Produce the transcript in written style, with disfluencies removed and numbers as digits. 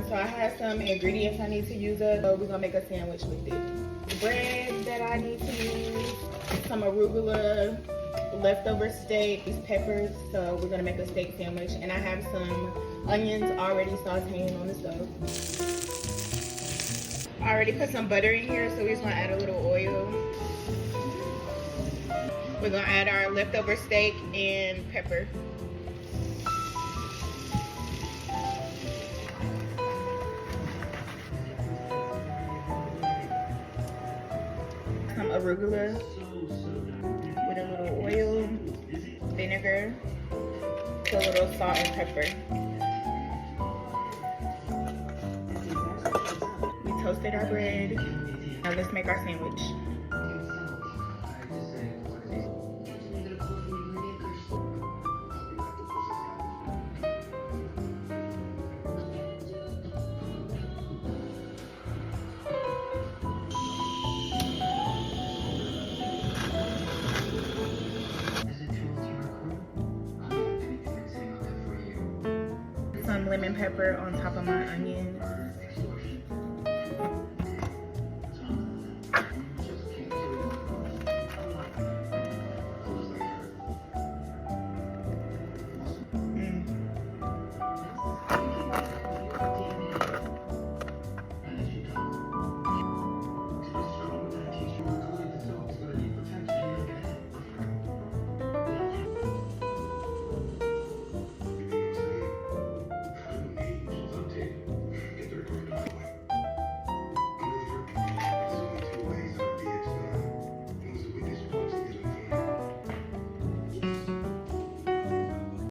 So I have some ingredients I need to use up. So we're gonna make a sandwich with it. Bread that I need to use, some arugula, leftover steak, these peppers. So we're gonna make a steak sandwich. And I have some onions already sauteing on the stove. I already put some butter in here, so we're just gonna add a little oil. We're gonna add our leftover steak and pepper. Some arugula with a little oil, vinegar, a little salt and pepper. We toasted our bread. Now let's make our sandwich. Some lemon pepper on top of my onions.